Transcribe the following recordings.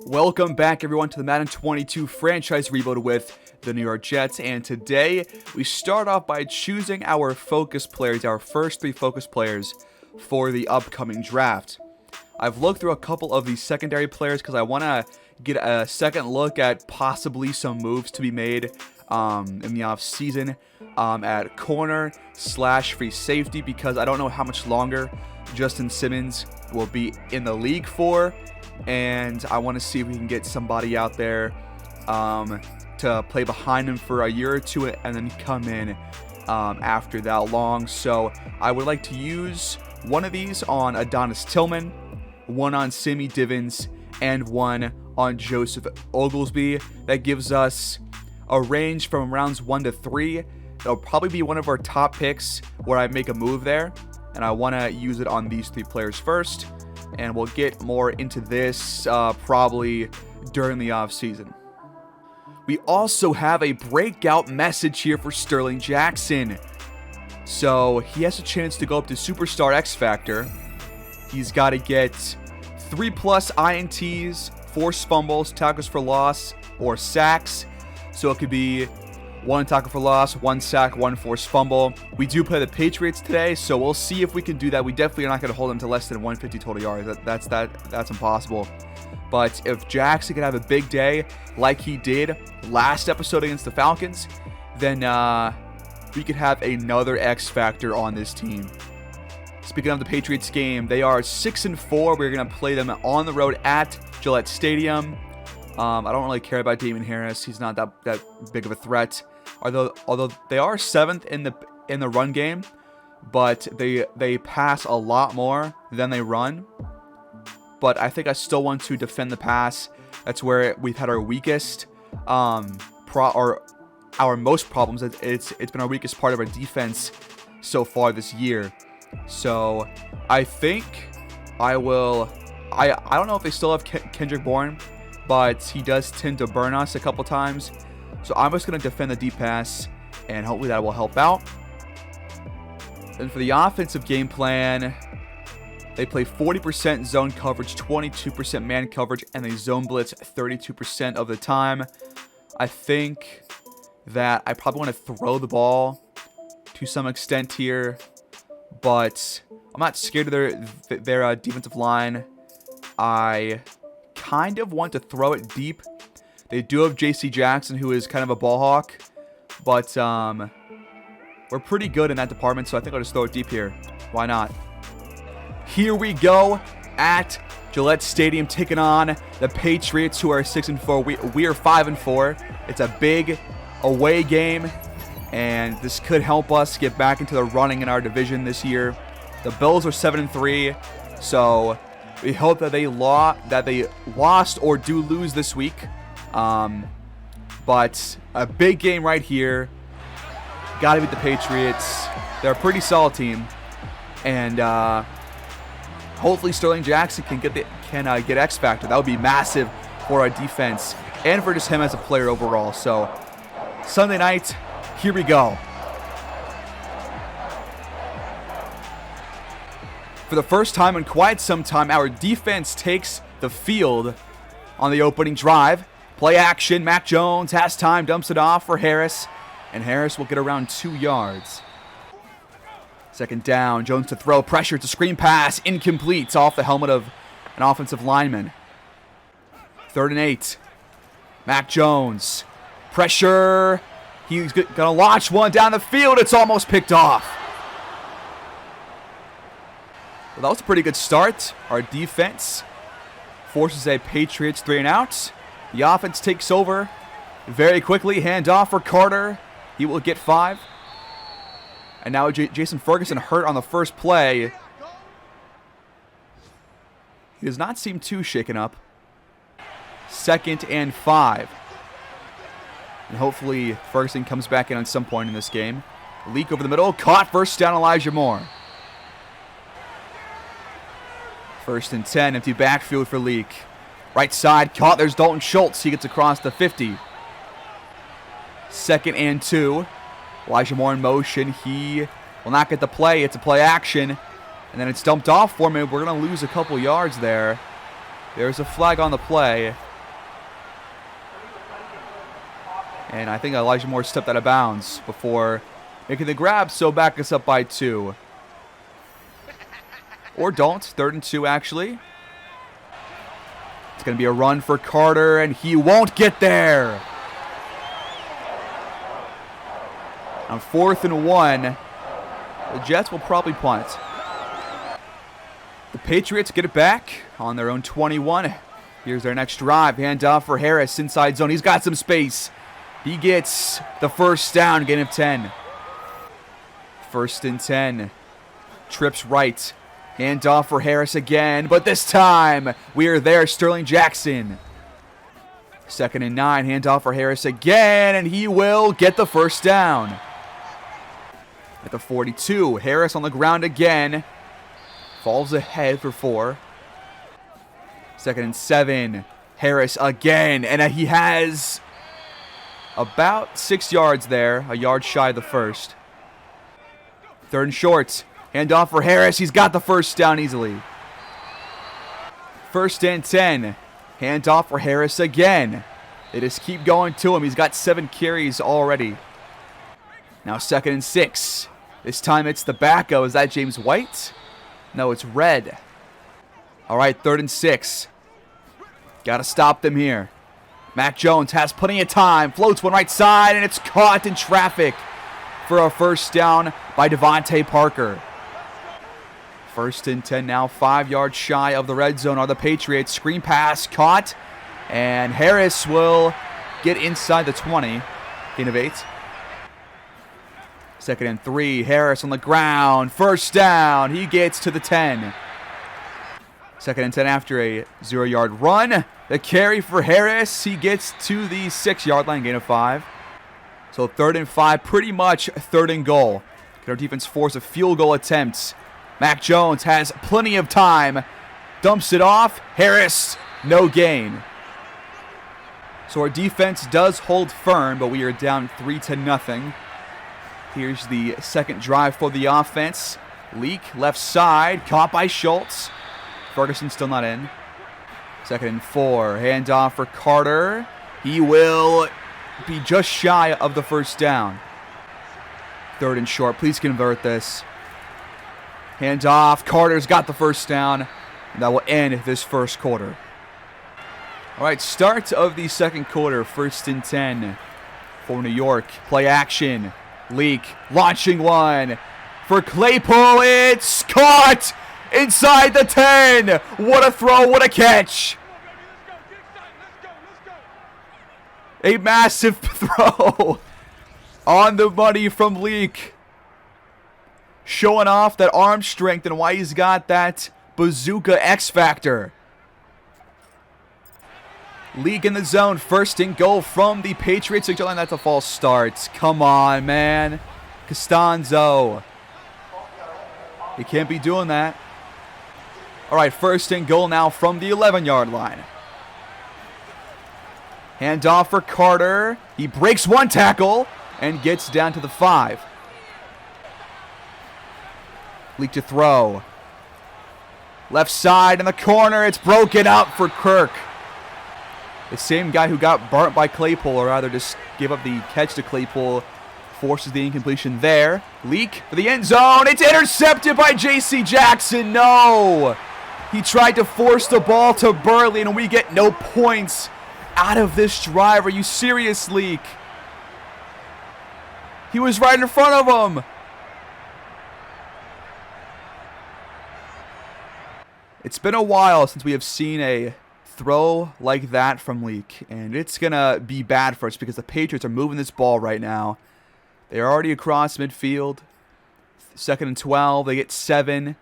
Welcome back, everyone, to the Madden 22 franchise rebuild with the New York Jets. And today, we start off by choosing our focus players, our first three focus players for the upcoming draft. I've looked through a couple of these secondary players because I want to get a second look at possibly some moves to be made in the offseason at corner/free safety, because I don't know how much longer Justin Simmons will be in the league for. And I want to see if we can get somebody out there to play behind him for a year or two and then come in after that long. So I would like to use one of these on Adonis Tillman, one on Sammy Divins, and one on Joseph Oglesby. That gives us a range from rounds 1 to 3. It'll probably be one of our top picks where I make a move there. And I want to use it on these three players first. And we'll get more into this probably during the offseason. We also have a breakout message here for Sterling Jackson. So he has a chance to go up to Superstar X Factor. He's got to get 3+ INTs, 4 fumbles, tackles for loss, or sacks. So it could be 1 tackle for loss, 1 sack, 1 forced fumble. We do play the Patriots today, so we'll see if we can do that. We definitely are not going to hold them to less than 150 total yards. That's impossible. But if Jackson can have a big day like he did last episode against the Falcons, then we could have another X factor on this team. Speaking of the Patriots game, they are 6-4. We're going to play them on the road at Gillette Stadium. I don't really care about Damien Harris. He's not that big of a threat. Although they are 7th in the run game, but they pass a lot more than they run. But I think I still want to defend the pass. That's where we've had our weakest our most problems. It's been our weakest part of our defense so far this year. So I think I will. I don't know if they still have Kendrick Bourne, but he does tend to burn us a couple times. So I'm just going to defend the deep pass, and hopefully that will help out. And for the offensive game plan, they play 40% zone coverage, 22% man coverage, and they zone blitz 32% of the time. I think that I probably want to throw the ball to some extent here, but I'm not scared of their defensive line. I kind of want to throw it deep. They do have J.C. Jackson, who is kind of a ball hawk, but we're pretty good in that department, so I think I'll just throw it deep here. Why not? Here we go at Gillette Stadium, taking on the Patriots, who are 6-4. We are 5-4. It's a big away game, and this could help us get back into the running in our division this year. The Bills are 7-3, so we hope that they lost or do lose this week. But a big game right here. Got to beat the Patriots. They're a pretty solid team, and hopefully Sterling Jackson can get X factor. That would be massive for our defense and for just him as a player overall. So Sunday night, here we go. For the first time in quite some time, our defense takes the field on the opening drive. Play action, Mac Jones has time, dumps it off for Harris, and Harris will get around 2 yards. Second down, Jones to throw, pressure, it's a screen pass, incomplete, off the helmet of an offensive lineman. 3rd and 8, Mac Jones, pressure, he's gonna launch one down the field, it's almost picked off. Well, that was a pretty good start. Our defense forces a Patriots 3-and-out. The offense takes over very quickly. Hand off for Carter. He will get 5. And now Jason Ferguson hurt on the first play. He does not seem too shaken up. 2nd and 5. And hopefully Ferguson comes back in on some point in this game. Leak over the middle. Caught. First down, Elijah Moore. 1st and 10. Empty backfield for Leak. Right side, caught. There's Dalton Schultz. He gets across the 50. 2nd and 2. Elijah Moore in motion. He will not get the play. It's a play action. And then it's dumped off for me. We're going to lose a couple yards there. There's a flag on the play. And I think Elijah Moore stepped out of bounds before making the grab, so back us up by 2. Or don't. 3rd and 2, actually. It's going to be a run for Carter, and he won't get there. On 4th and 1, the Jets will probably punt. The Patriots get it back on their own 21. Here's their next drive. Handoff for Harris, inside zone. He's got some space. He gets the first down, gain of 10. 1st and 10. Trips right. Handoff for Harris again, but this time we are there. Sterling Jackson. 2nd and 9. Handoff for Harris again, and he will get the first down. At the 42, Harris on the ground again. Falls ahead for 4. 2nd and 7. Harris again, and he has about 6 yards there, a yard shy of the first. 3rd and short. Handoff for Harris. He's got the first down easily. 1st and 10. Handoff for Harris again. They just keep going to him. He's got 7 carries already. Now 2nd and 6. This time it's the backo. Is that James White? No, it's Red. All right, 3rd and 6. Got to stop them here. Mac Jones has plenty of time. Floats one right side, and it's caught in traffic for a first down by Devontae Parker. 1st and 10 now, 5 yards shy of the red zone are the Patriots. Screen pass caught, and Harris will get inside the 20. Gain of 8. 2nd and 3. Harris on the ground. First down. He gets to the 10. 2nd and 10 after a 0-yard run. The carry for Harris. He gets to the 6-yard line. Gain of 5. So 3rd and 5. Pretty much 3rd and goal. Can our defense force a field goal attempt? Mac Jones has plenty of time. Dumps it off. Harris, no gain. So our defense does hold firm, but we are down 3-0. Here's the second drive for the offense. Leak, left side, caught by Schultz. Ferguson still not in. 2nd and 4, handoff for Carter. He will be just shy of the first down. 3rd and short, please convert this. Handoff, Carter's got the first down. And that will end this first quarter. All right, start of the second quarter, 1st and 10 for New York. Play action. Leak, launching one for Claypool. It's caught inside the 10. What a throw, what a catch. A massive throw on the money from Leak. Showing off that arm strength and why he's got that bazooka X factor. Leak in the zone, 1st and goal from the Patriots. That's a false start. Come on, man. Costanzo. He can't be doing that. All right, 1st and goal now from the 11-yard line. Handoff for Carter. He breaks one tackle and gets down to the 5. Leak to throw. Left side in the corner. It's broken up for Kirk. The same guy who got burnt by Claypool, or rather just gave up the catch to Claypool, forces the incompletion there. Leak for the end zone. It's intercepted by J.C. Jackson. No! He tried to force the ball to Burley, and we get no points out of this drive. Are you serious, Leak? He was right in front of him. It's been a while since we have seen a throw like that from Leak, and it's going to be bad for us because the Patriots are moving this ball right now. They're already across midfield. 2nd and 12. They get 7.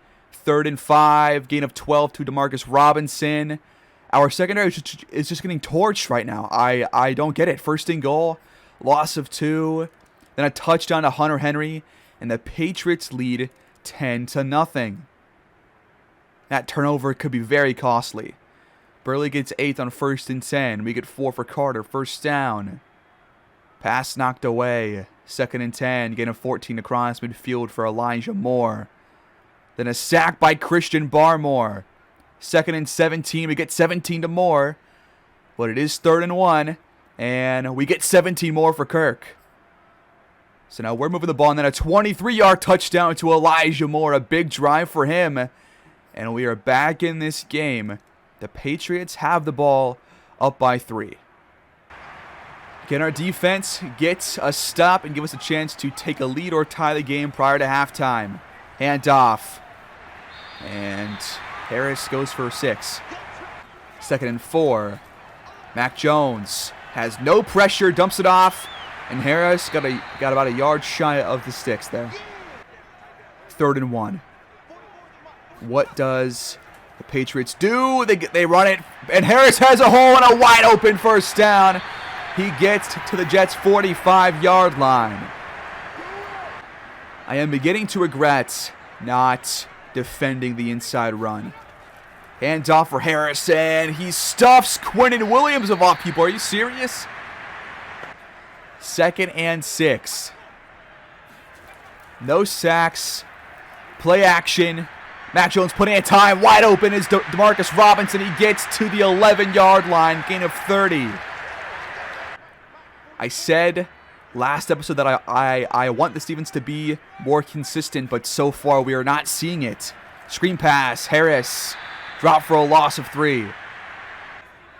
3rd and 5. Gain of 12 to Demarcus Robinson. Our secondary is just getting torched right now. I don't get it. 1st and goal. Loss of 2. Then a touchdown to Hunter Henry. And the Patriots lead 10-0. That turnover could be very costly. Burley gets 8th on 1st and 10. We get 4 for Carter. First down. Pass knocked away. 2nd and 10. Gain of 14 across midfield for Elijah Moore. Then a sack by Christian Barmore. 2nd and 17. We get 17 to Moore. But it is 3rd and 1. And we get 17 more for Kirk. So now we're moving the ball, and then a 23-yard touchdown to Elijah Moore. A big drive for him. And we are back in this game. The Patriots have the ball up by 3. Can our defense get a stop and give us a chance to take a lead or tie the game prior to halftime? Handoff. And Harris goes for 6. 2nd and 4. Mac Jones has no pressure, dumps it off. And Harris got about a yard shy of the sticks there. 3rd and 1. What does the Patriots do? They run it, and Harris has a hole and a wide open first down. He gets to the Jets' 45-yard line. I am beginning to regret not defending the inside run. Handoff for Harris, and he stuffs Quinnen Williams of all people. Are you serious? 2nd and 6. No sacks. Play action. Mac Jones putting in time. Wide open is Demarcus Robinson. He gets to the 11-yard line. Gain of 30. I said last episode that I want the Stevens to be more consistent, but so far we are not seeing it. Screen pass. Harris. Drop for a loss of 3.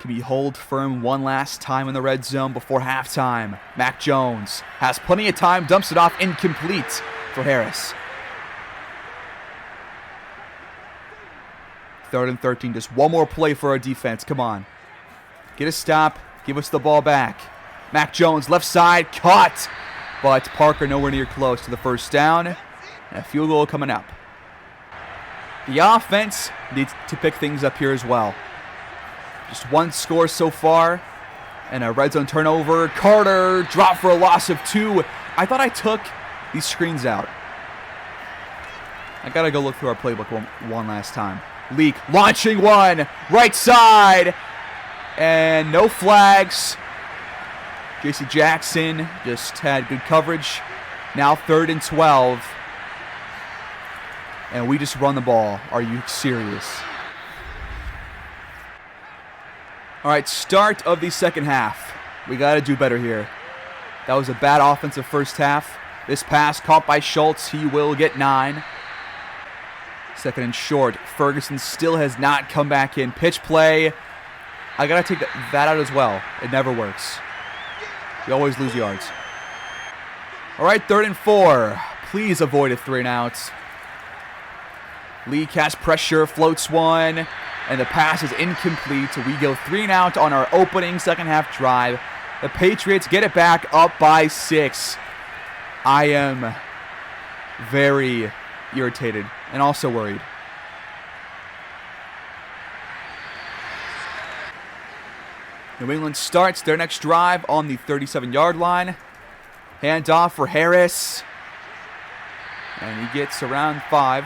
Can we hold firm one last time in the red zone before halftime? Mac Jones has plenty of time. Dumps it off. Incomplete for Harris. 3rd and 13. Just one more play for our defense. Come on. Get a stop. Give us the ball back. Mac Jones, left side, caught. But Parker nowhere near close to the first down. And a field goal coming up. The offense needs to pick things up here as well. Just one score so far. And a red zone turnover. Carter, drop for a loss of 2. I thought I took these screens out. I got to go look through our playbook one last time. Leak, launching one, right side. And no flags. J.C. Jackson just had good coverage. Now 3rd and 12. And we just run the ball. Are you serious? All right, start of the second half. We got to do better here. That was a bad offensive first half. This pass caught by Schultz. He will get 9. 2nd and short. Ferguson still has not come back in. Pitch play. I got to take that out as well. It never works. You always lose yards. All right, 3rd and 4. Please avoid a 3-and-out. Lee casts pressure, floats one, and the pass is incomplete. We go 3-and-out on our opening second half drive. The Patriots get it back up by 6. I am very irritated and also worried. New England starts their next drive on the 37-yard line. Handoff for Harris. And he gets around 5.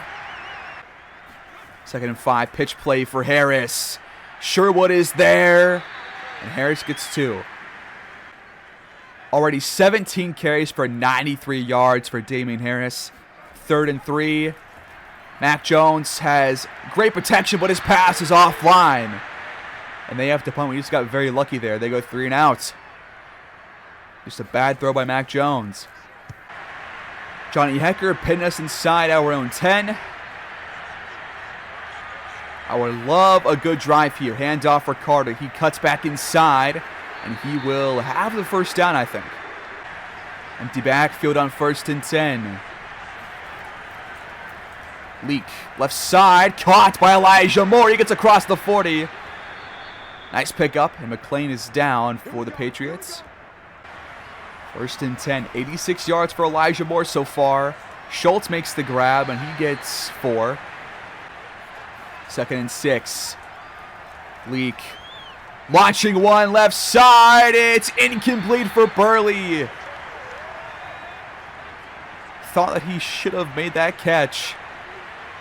2nd and 5. Pitch play for Harris. Sherwood is there. And Harris gets 2. Already 17 carries for 93 yards for Damian Harris. 3rd and 3. Mac Jones has great protection, but his pass is offline. And they have to punt. We just got very lucky there. They go 3-and-out. Just a bad throw by Mac Jones. Johnny Hecker pinned us inside our own 10. I would love a good drive here. Handoff for Carter. He cuts back inside, and he will have the first down, I think. Empty backfield on 1st and 10. Leak, left side, caught by Elijah Moore. He gets across the 40. Nice pickup, and McLean is down for the Patriots. 1st and 10, 86 yards for Elijah Moore so far. Schultz makes the grab, and he gets 4. 2nd and 6. Leak, launching one left side. It's incomplete for Burley. Thought that he should have made that catch.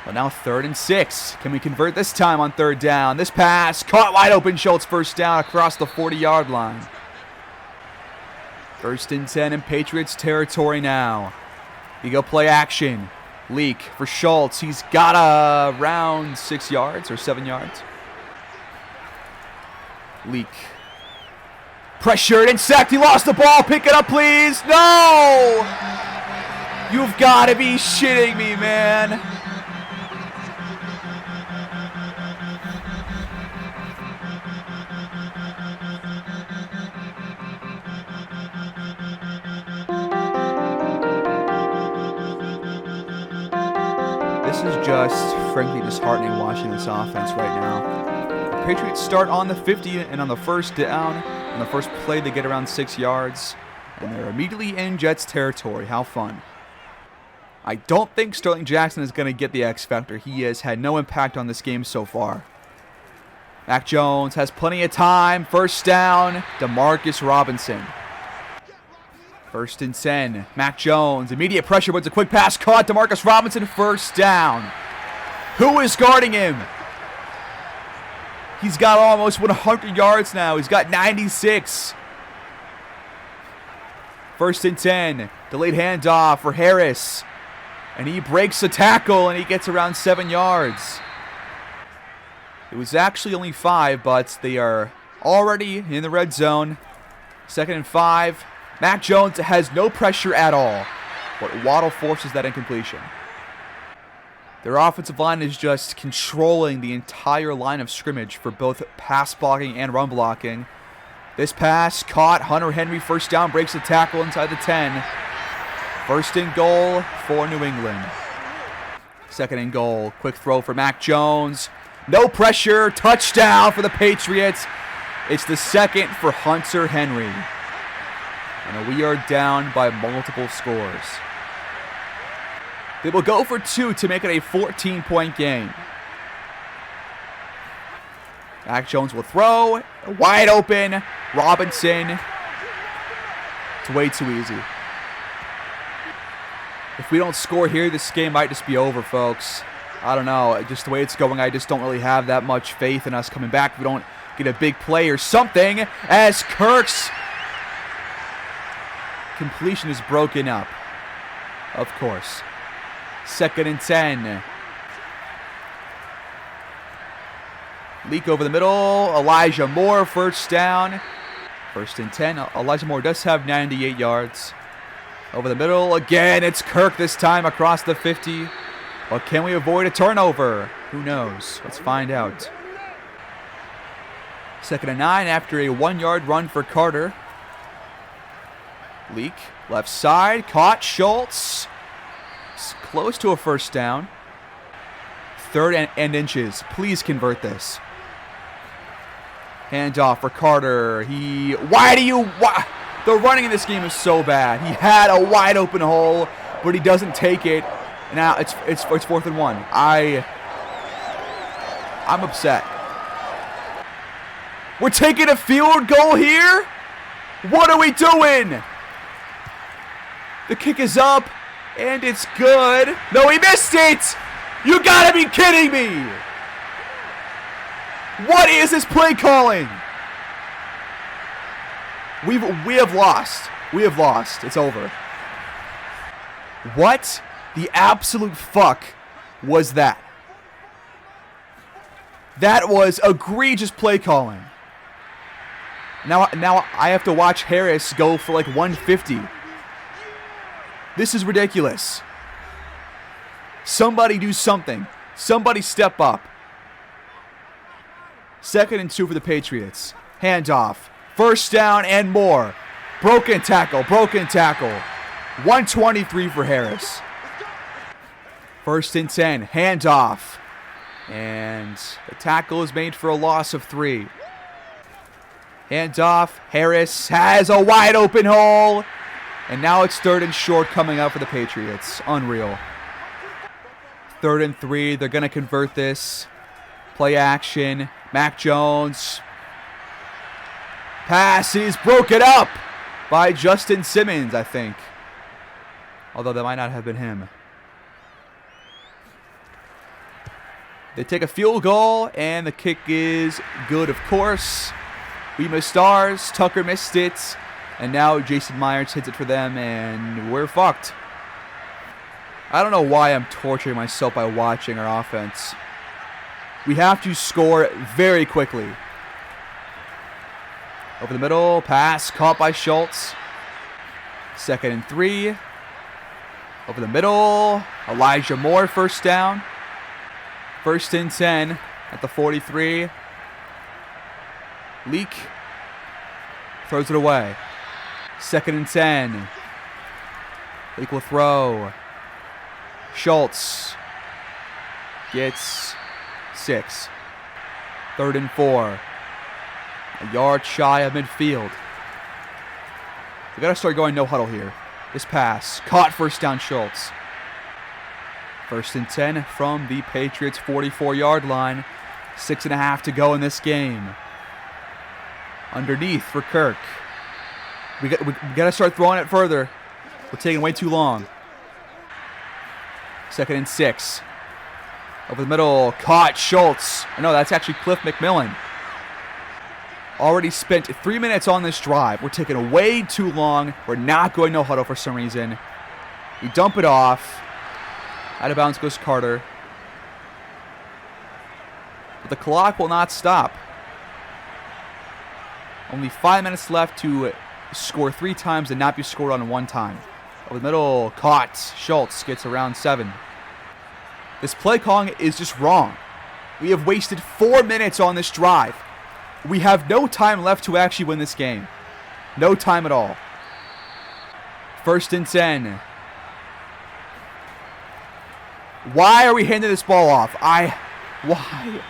But now 3rd and 6. Can we convert this time on 3rd down? This pass caught wide open. Schultz first down across the 40-yard line. 1st and 10 in Patriots territory now. You go play action. Leak for Schultz. He's got around 6 yards or 7 yards. Leak Pressured and sacked. He lost the ball. Pick it up, please. No! You've got to be shitting me, man. This is just frankly disheartening watching this offense right now. The Patriots start on the 50 and on the first down. On the first play, they get around 6 yards. And they're immediately in Jets territory. How fun. I don't think Sterling Jackson is going to get the X Factor. He has had no impact on this game so far. Mac Jones has plenty of time. First down, Demarcus Robinson. 1st and 10. Mac Jones, immediate pressure, but it's a quick pass caught. Demarcus Robinson, first down. Who is guarding him? He's got almost 100 yards now. He's got 96. 1st and 10. Delayed handoff for Harris. And he breaks the tackle and he gets around 7 yards. It was actually only 5, but they are already in the red zone. 2nd and 5. Mac Jones has no pressure at all, but Waddle forces that incompletion. Their offensive line is just controlling the entire line of scrimmage for both pass blocking and run blocking. This pass caught. Hunter Henry, first down, breaks the tackle inside the 10. 1st and goal for New England. 2nd and goal. Quick throw for Mac Jones. No pressure. Touchdown for the Patriots. It's the 2nd for Hunter Henry. And we are down by multiple scores. They will go for 2 to make it a 14-point game. Mac Jones will throw. Wide open. Robinson. It's way too easy. If we don't score here, this game might just be over, folks. I don't know. Just the way it's going, I just don't really have that much faith in us coming back. If we don't get a big play or something, as Kirk's completion is broken up. Of course. 2nd and 10. Leak over the middle. Elijah Moore, first down. 1st and 10. Elijah Moore does have 98 yards. Over the middle again. It's Kirk this time across the 50. But can we avoid a turnover? Who knows? Let's find out. 2nd and 9 after a 1-yard run for Carter. Leak, left side, caught. Schultz. It's close to a first down. 3rd and inches. Please convert this. Handoff for Carter. The running in this game is so bad. He had a wide open hole, but he doesn't take it. Now it's 4th and 1. I'm upset. We're taking a field goal here? What are we doing? The kick is up, and it's good. No, he missed it! You gotta be kidding me! What is this play calling? We have lost. We have lost. It's over. What the absolute fuck was that? That was egregious play calling. Now I have to watch Harris go for like 150. This is ridiculous. Somebody do something. Somebody step up. 2nd and 2 for the Patriots. Handoff. First down and more. Broken tackle. 123 for Harris. 1st and 10. Handoff. And the tackle is made for a loss of 3. Handoff. Harris has a wide open hole. And now it's 3rd and short coming up for the Patriots. Unreal. 3rd and 3. They're going to convert this. Play action. Mac Jones. Pass is broken up by Justin Simmons, I think. Although that might not have been him. They take a field goal, and the kick is good, of course. We missed ours. Tucker missed it. And now Jason Myers hits it for them, and we're fucked. I don't know why I'm torturing myself by watching our offense. We have to score very quickly. Over the middle, pass caught by Schultz. 2nd and 3. Over the middle, Elijah Moore, first down. 1st and 10 at the 43. Leak throws it away. 2nd and 10. Leak will throw. Schultz gets 6. 3rd and 4. A yard shy of midfield. We gotta start going no huddle here. This pass caught, first down Schultz. 1st and 10 from the Patriots 44-yard line. 6.5 to go in this game. Underneath for Kirk. We gotta start throwing it further. We're taking way too long. 2nd and 6. Over the middle, caught Schultz. No, that's actually Cliff McMillan. Already spent 3 minutes on this drive. We're taking way too long. We're not going no huddle for some reason. We dump it off. Out of bounds goes Carter. But the clock will not stop. Only 5 minutes left to score 3 times and not be scored on 1 time. Over the middle, caught. Schultz gets around 7. This play calling is just wrong. We have wasted 4 minutes on this drive. We have no time left to actually win this game. No time at all. 1st and 10. Why are we handing this ball off? Why?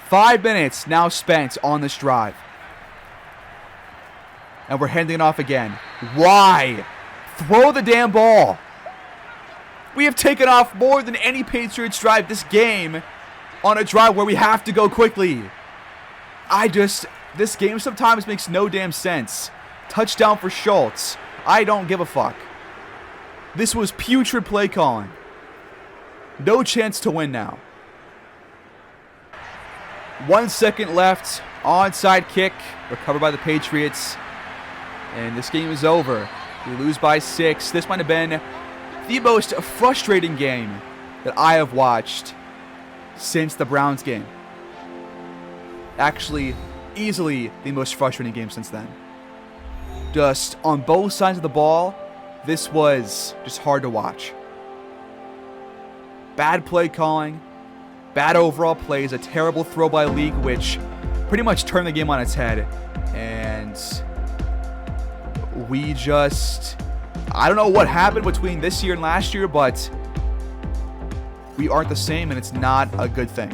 5 minutes now spent on this drive. And we're handing it off again. Why? Throw the damn ball. We have taken off more than any Patriots drive this game on a drive where we have to go quickly. This game sometimes makes no damn sense. Touchdown for Schultz. I don't give a fuck. This was putrid play calling. No chance to win now. 1 second left. Onside kick. Recovered by the Patriots. And this game is over. We lose by 6. This might have been the most frustrating game that I have watched since the Browns game. Actually, easily the most frustrating game since then. Just on both sides of the ball, this was just hard to watch. Bad play calling, bad overall plays, a terrible throw by Leak, which pretty much turned the game on its head. And we just, I don't know what happened between this year and last year, but we aren't the same, and it's not a good thing.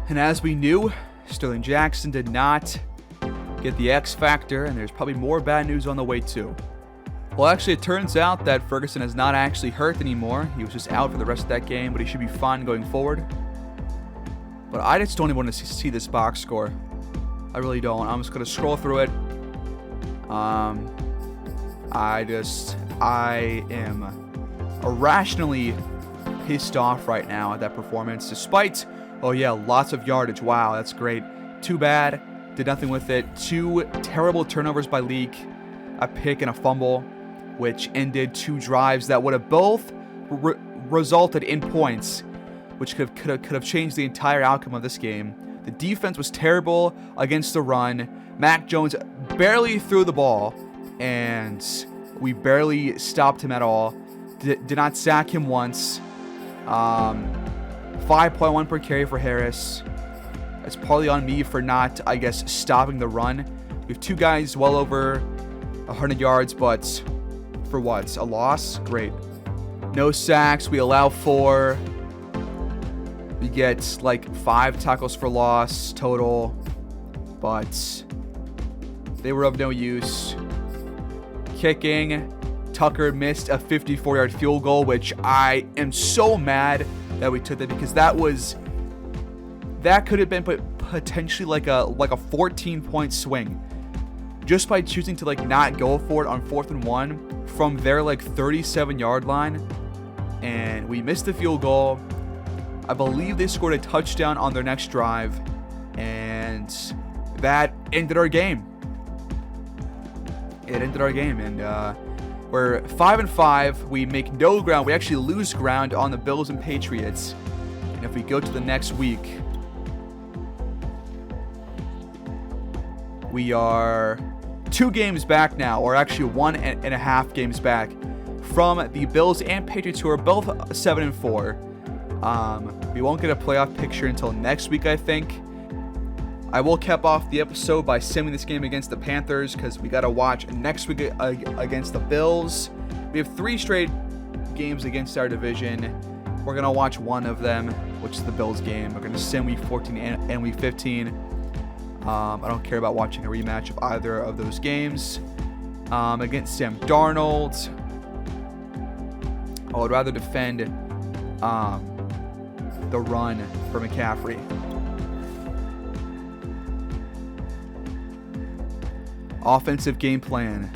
And as we knew, Sterling Jackson did not get the X factor, and there's probably more bad news on the way too. Well, actually, it turns out that Ferguson is not actually hurt anymore. He was just out for the rest of that game, but he should be fine going forward. But I just don't even want to see this box score. I really don't. I'm just going to scroll through it. I am irrationally pissed off right now at that performance, despite, oh yeah, lots of yardage. Wow, that's great. Too bad. Did nothing with it. 2 terrible turnovers by Leak, a pick and a fumble, which ended 2 drives that would have both resulted in points, which could have changed the entire outcome of this game. The defense was terrible against the run. Mac Jones barely threw the ball, and we barely stopped him at all. Did not sack him once. 5.1 per carry for Harris. That's partly on me for not, I guess, stopping the run. We have 2 guys well over 100 yards, but for what? A loss? Great. No sacks. We allow 4. We get like 5 tackles for loss total, but they were of no use. Kicking, Tucker missed a 54-yard field goal, which I am so mad that we took that, because that could have been potentially like a 14-point swing just by choosing to like not go for it on 4th and 1 from their like 37-yard line, and we missed the field goal. I believe they scored a touchdown on their next drive, and that ended our game. It ended our game, and We're 5-5. We make no ground. We actually lose ground on the Bills and Patriots. And if we go to the next week, we are 2 games back now, or actually 1.5 games back from the Bills and Patriots, who are both 7-4. We won't get a playoff picture until next week, I think. I will cap off the episode by simming this game against the Panthers because we got to watch next week against the Bills. We have 3 straight games against our division. We're going to watch one of them, which is the Bills game. We're going to sim week 14 and week 15. I don't care about watching a rematch of either of those games. Against Sam Darnold, I would rather defend the run for McCaffrey. Offensive game plan.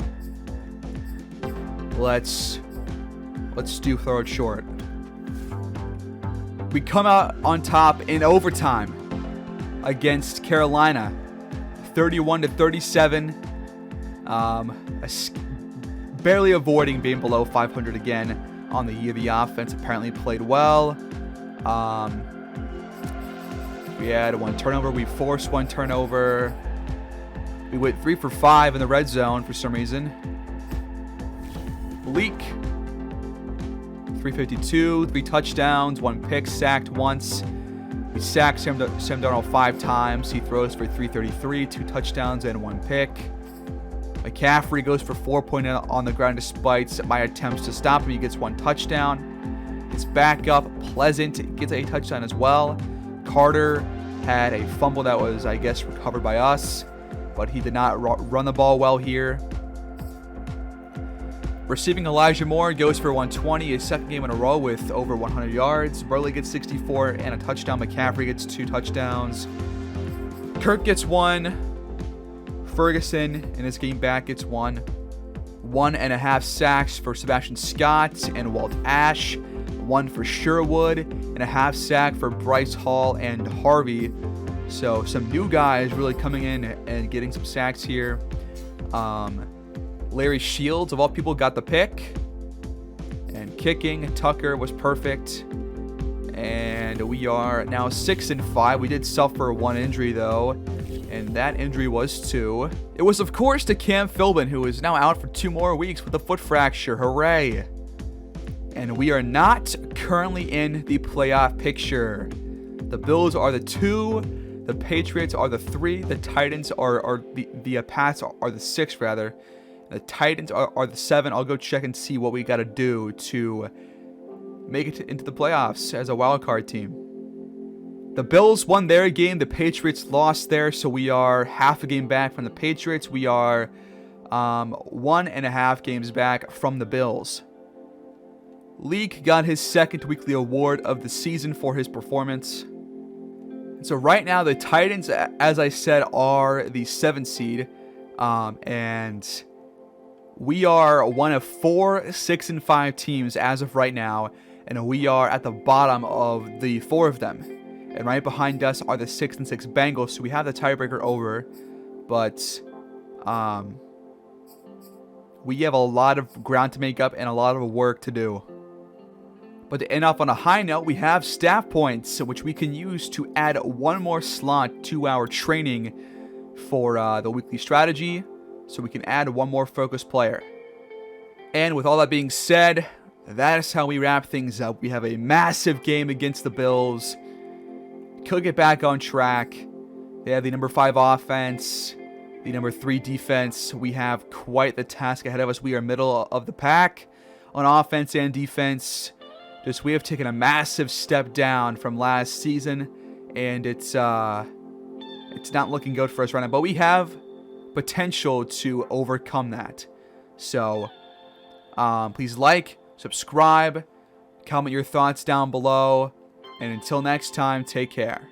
Let's do throw it short. We come out on top in overtime against Carolina, 31-37. Barely avoiding being below 500 again on the year. The offense apparently played well. We had 1 turnover. We forced 1 turnover. We went 3 for 5 in the red zone for some reason. Leak. 352, 3 touchdowns, 1 pick, sacked once. We sacked Sam Darnold 5 times. He throws for 333, 2 touchdowns, and 1 pick. McCaffrey goes for 4.8 on the ground despite my attempts to stop him. He gets 1 touchdown. His backup, Pleasant, gets a touchdown as well. Carter had a fumble that was, I guess, recovered by us, but he did not run the ball well here. Receiving, Elijah Moore goes for 120, his second game in a row with over 100 yards. Burley gets 64 and a touchdown. McCaffrey gets 2 touchdowns. Kirk gets 1. Ferguson in his game back gets 1. 1.5 sacks for Sebastian Scott and Walt Ash. 1 for Sherwood and a half sack for Bryce Hall and Harvey. So some new guys really coming in and getting some sacks here. Larry Shields, of all people, got the pick. And kicking, Tucker was perfect. And we are now 6-5. We did suffer 1 injury, though. And that injury was to... It was, of course, to Cam Philbin, who is now out for 2 more weeks with a foot fracture. Hooray. And we are not currently in the playoff picture. The Bills are the 2. The Patriots are the 3. The Titans are the Pats are the 6, rather. The Titans are the 7. I'll go check and see what we got to do to make it into the playoffs as a wildcard team. The Bills won their game. The Patriots lost theirs, so we are half a game back from the Patriots. We are 1.5 games back from the Bills. Leak got his second weekly award of the season for his performance. So right now, the Titans, as I said, are the 7th seed. And we are one of 4 6-5 teams as of right now. And we are at the bottom of the 4 of them. And right behind us are the 6-6 Bengals. So we have the tiebreaker over. But we have a lot of ground to make up and a lot of work to do. But to end off on a high note, we have staff points, which we can use to add 1 more slot to our training for the weekly strategy. So we can add 1 more focus player. And with all that being said, that is how we wrap things up. We have a massive game against the Bills. Could get back on track. They have the number 5 offense, the number 3 defense. We have quite the task ahead of us. We are middle of the pack on offense and defense. We have taken a massive step down from last season, and it's not looking good for us right now. But we have potential to overcome that. So please like, subscribe, comment your thoughts down below, and until next time, take care.